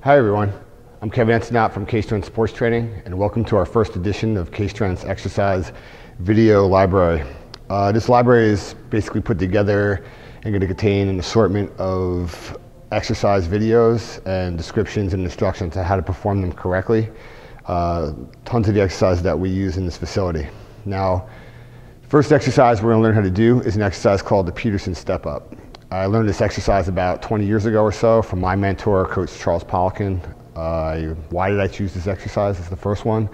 Hi everyone, I'm Kevin Ensenat from K-Strength Sports Training, and welcome to our first edition of K-Strength's exercise video library. This library is basically put together and going to contain an assortment of exercise videos and descriptions and instructions on how to perform them correctly. Tons of the exercises that we use in this facility. Now, first exercise we're going to learn how to do is an exercise called the Peterson step up. I learned this exercise about 20 years ago or so from my mentor, Coach Charles Poliquin. Why did I choose this exercise as the first one?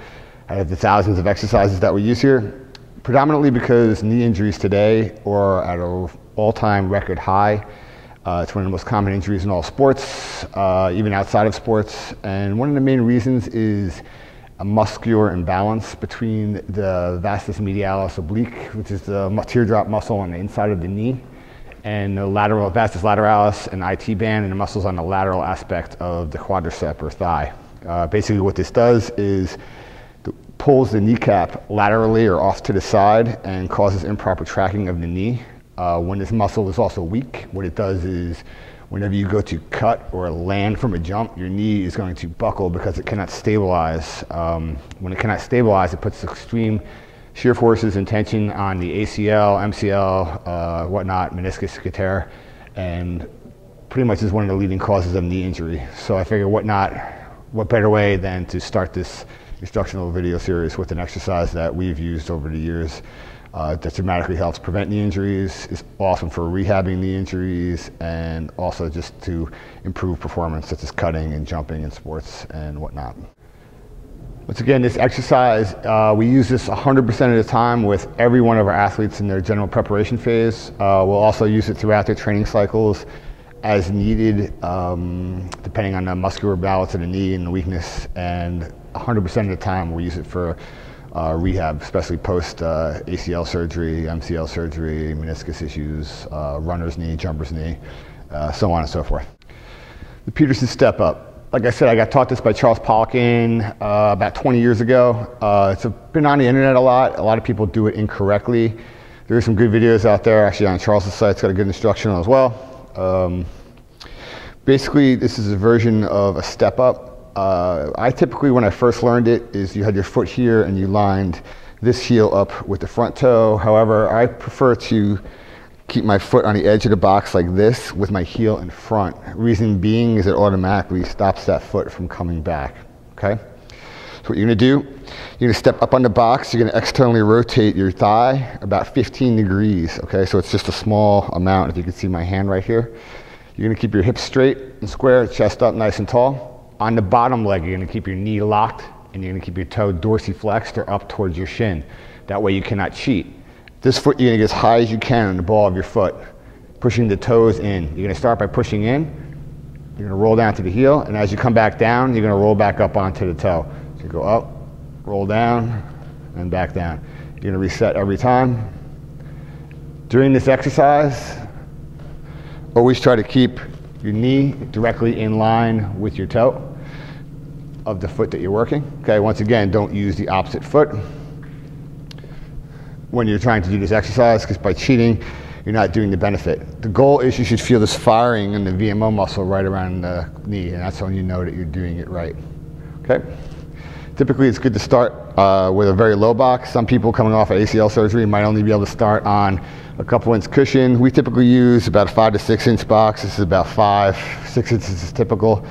Out of the thousands of exercises that we use here, predominantly because knee injuries today are at an all-time record high. It's one of the most common injuries in all sports, even outside of sports. And one of the main reasons is a muscular imbalance between the vastus medialis oblique, which is the teardrop muscle on the inside of the knee, and the lateral vastus lateralis and IT band, and the muscles on the lateral aspect of the quadricep or thigh. Basically what this does is pulls the kneecap laterally or off to the side and causes improper tracking of the knee. When this muscle is also weak, what it does is whenever you go to cut or land from a jump, your knee is going to buckle because it cannot stabilize. When it cannot stabilize, it puts extreme shear forces and tension on the ACL, MCL, whatnot, meniscus could tear, and pretty much is one of the leading causes of knee injury. So I figured what better way than to start this instructional video series with an exercise that we've used over the years that dramatically helps prevent knee injuries, is awesome for rehabbing knee injuries, and also just to improve performance such as cutting and jumping in sports and whatnot. Once again, this exercise, we use this 100% of the time with every one of our athletes in their general preparation phase. We'll also use it throughout their training cycles as needed, depending on the muscular balance of the knee and the weakness, and 100% of the time we'll use it for rehab, especially post ACL surgery, MCL surgery, meniscus issues, runner's knee, jumper's knee, so on and so forth. The Peterson step up. Like I said, I got taught this by Charles Poliquin about 20 years ago. It's been on the internet a lot. A lot of people do it incorrectly. There are some good videos out there. Actually, on Charles' site, it's got a good instruction as well. Basically, this is a version of a step up. I typically, when I first learned it, is you had your foot here and you lined this heel up with the front toe. However, I prefer to keep my foot on the edge of the box like this with my heel in front. Reason being is it automatically stops that foot from coming back, okay? So what you're gonna do, you're gonna step up on the box, you're gonna externally rotate your thigh about 15 degrees, okay? So it's just a small amount, if you can see my hand right here. You're gonna keep your hips straight and square, chest up nice and tall. On the bottom leg, you're gonna keep your knee locked, and you're gonna keep your toe dorsiflexed or up towards your shin. That way you cannot cheat. This foot, you're gonna get as high as you can on the ball of your foot, pushing the toes in. You're gonna start by pushing in, you're gonna roll down to the heel, and as you come back down, you're gonna roll back up onto the toe. So you go up, roll down, and back down. You're gonna reset every time. During this exercise, always try to keep your knee directly in line with your toe of the foot that you're working. Okay, once again, don't use the opposite foot when you're trying to do this exercise, because by cheating, you're not doing the benefit. The goal is you should feel this firing in the VMO muscle right around the knee, and that's when you know that you're doing it right, okay? Typically, it's good to start with a very low box. Some people coming off of ACL surgery might only be able to start on a couple inch cushion. We typically use about a 5 to 6 inch box. This is about 6 inches is typical,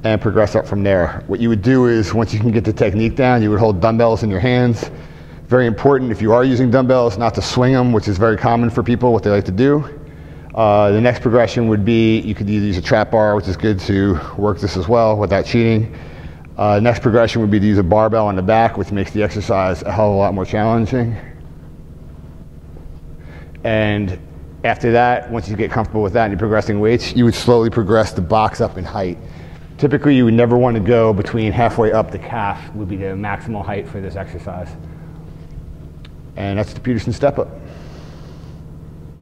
and progress up from there. What you would do is, once you can get the technique down, you would hold dumbbells in your hands. Very important, if you are using dumbbells, not to swing them, which is very common for people, what they like to do. The next progression would be, you could either use a trap bar, which is good to work this as well without cheating. Next progression would be to use a barbell on the back, which makes the exercise a hell of a lot more challenging. And after that, once you get comfortable with that and you're progressing weights, you would slowly progress the box up in height. Typically, you would never want to go between halfway up the calf would be the maximal height for this exercise. And that's the Peterson step up.